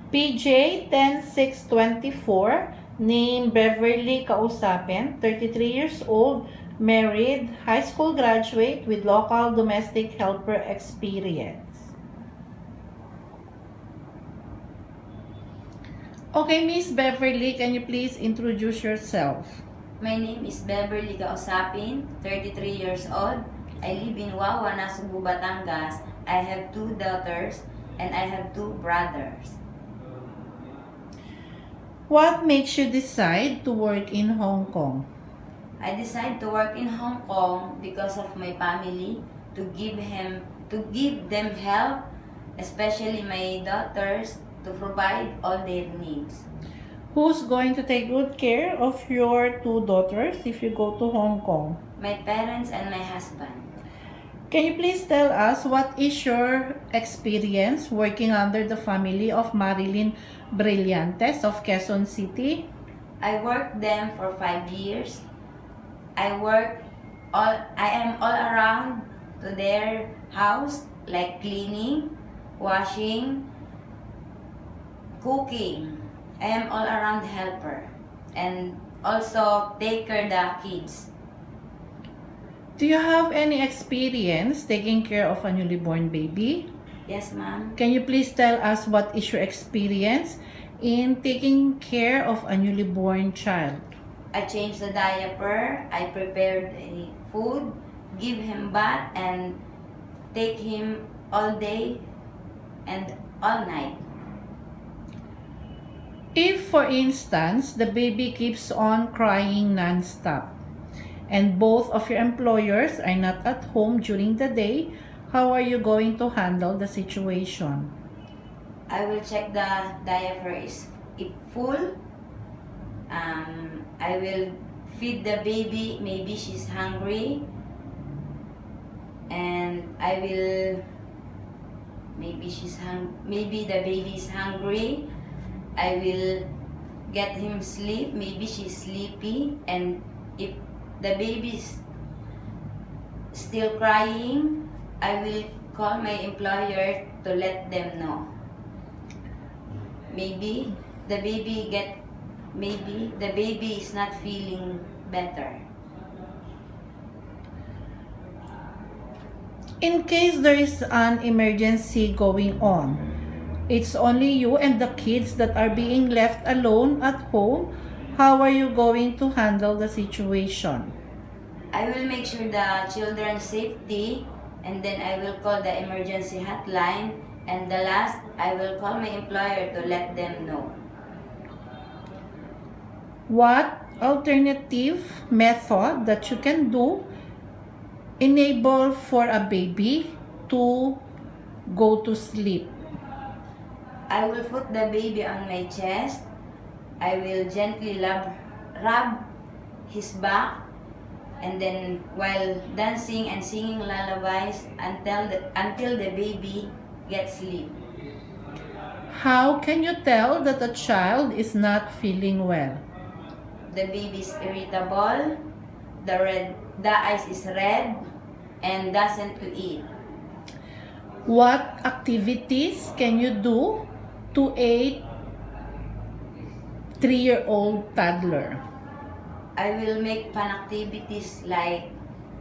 PJ 10624, named Beverly Causapin, 33 years old, married, high school graduate with local domestic helper experience. Okay, Miss Beverly, can you please introduce yourself? My name is Beverly Causapin, 33 years old. I live in Wawa, Nasugbu, Batangas. I have 2 daughters and I have 2 brothers. What makes you decide to work in Hong Kong? I decided to work in Hong Kong because of my family, to give them help, especially my daughters, to provide all their needs. Who's going to take good care of your 2 daughters if you go to Hong Kong? My parents and my husband. Can you please tell us what is your experience working under the family of Marilyn Brillantes of Quezon City? I worked them for 5 years. I am all around to their house, like cleaning, washing, cooking. I am all around helper and also take care of the kids. Do you have any experience taking care of a newly born baby? Yes, ma'am. Can you please tell us what is your experience in taking care of a newly born child? I changed the diaper, I prepared food, give him bath, and take him all day and all night. If, for instance, the baby keeps on crying non-stop, and both of your employers are not at home during the day, how are you going to handle the situation? I will check the diaper is full. I will feed the baby, maybe she's hungry. And I will, maybe the baby is hungry. I will get him sleep, maybe she's sleepy. And if the baby is still crying, I will call my employer to let them know. Maybe the baby is not feeling better. In case there is an emergency going on, it's only you and the kids that are being left alone at home. How are you going to handle the situation? I will make sure the children's safety, and then I will call the emergency hotline, and the last, I will call my employer to let them know. What alternative method that you can do enable for a baby to go to sleep? I will put the baby on my chest. I will gently rub his back, and then while dancing and singing lullabies until the baby gets sleep. How can you tell that a child is not feeling well? The baby is irritable, the eyes is red, and doesn't to eat. What activities can you do to aid 3-year-old toddler? I will make fun activities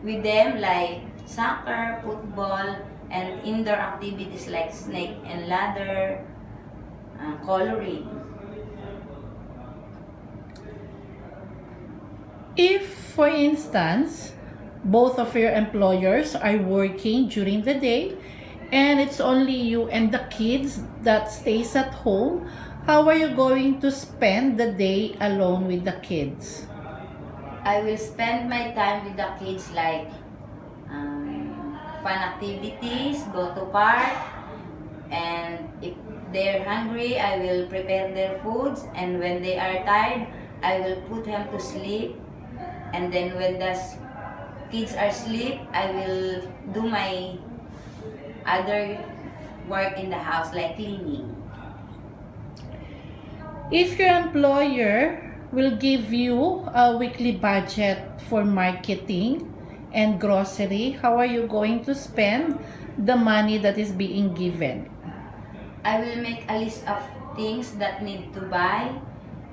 with them like soccer, football, and indoor activities like snake and ladder, coloring. If, for instance, both of your employers are working during the day and it's only you and the kids that stays at home, how are you going to spend the day alone with the kids? I will spend my time with the kids like fun activities, go to park, and if they're hungry, I will prepare their foods, and when they are tired, I will put them to sleep, and then when the kids are asleep, I will do my other work in the house like cleaning. If your employer will give you a weekly budget for marketing and grocery, how are you going to spend the money that is being given? I will make a list of things that need to buy,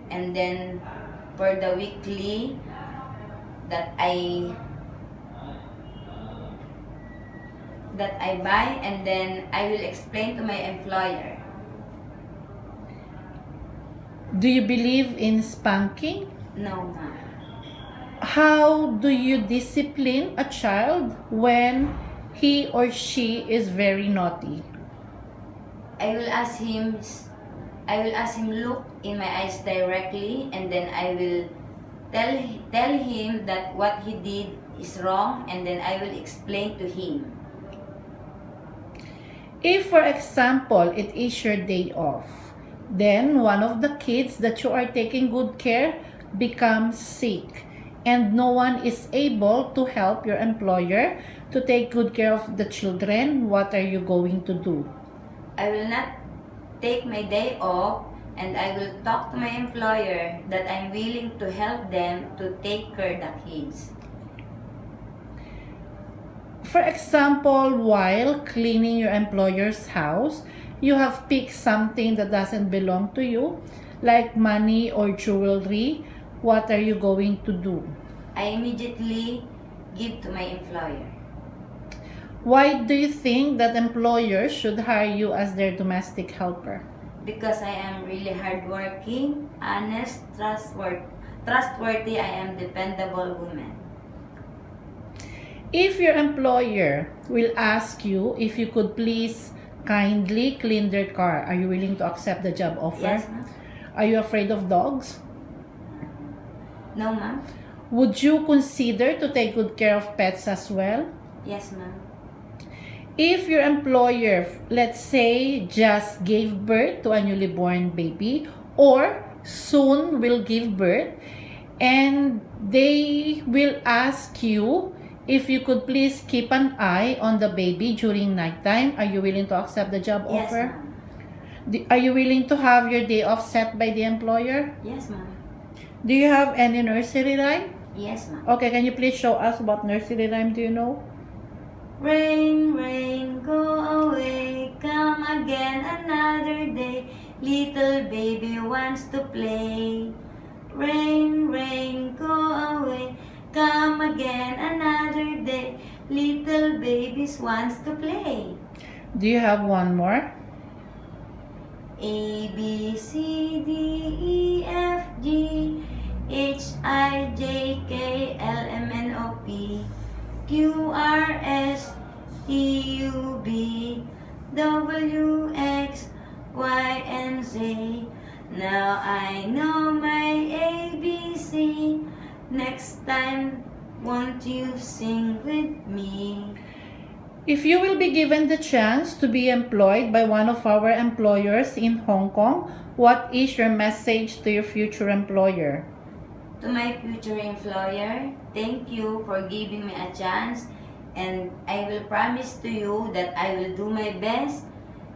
and then for the weekly that I buy, and then I will explain to my employer. Do you believe in spanking? No, ma'am. How do you discipline a child when he or she is very naughty? I will ask him look in my eyes directly, and then I will tell him that what he did is wrong, and then I will explain to him. If, for example, it is your day off, then one of the kids that you are taking good care becomes sick, and no one is able to help your employer to take good care of the children, what are you going to do? I will not take my day off, and I will talk to my employer that I'm willing to help them to take care of the kids. For example, while cleaning your employer's house, you have picked something that doesn't belong to you, like money or jewelry. What are you going to do? I immediately give to my employer. Why do you think that employers should hire you as their domestic helper? Because I am really hardworking, honest, trustworthy. I am dependable woman. If your employer will ask you if you could please kindly clean their car, are you willing to accept the job offer? Yes, ma'am. Are you afraid of dogs? No, ma'am. Would you consider to take good care of pets as well? Yes, ma'am. If your employer, let's say, just gave birth to a newly born baby or soon will give birth, and they will ask you if you could please keep an eye on the baby during nighttime, are you willing to accept the job Yes, offer? ma'am. Are you willing to have your day off set by the employer? Yes, ma'am. Do you have any nursery rhyme? Yes, ma'am. Okay, can you please show us what nursery rhyme do you know? Rain, rain, go away, come again another day. Little baby wants to play. Rain, rain, go away, come again another day. Little babies wants to play. Do you have one more? A, B, C, D, E, F, G, H, I, J, K, L, M, N, O, P, Q, R, S, T, U, V, W, X, Y, and Z. Now I know my ABC. Next time, won't you sing with me? If you will be given the chance to be employed by one of our employers in Hong Kong, what is your message to your future employer? To my future employer, thank you for giving me a chance, and I will promise to you that I will do my best,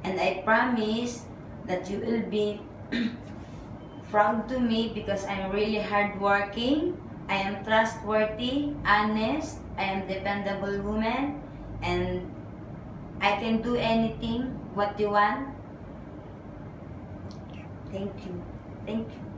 and I promise that you will be proud to me because I'm really hardworking, I am trustworthy, honest, I am dependable woman, and I can do anything what you want. Thank you. Thank you.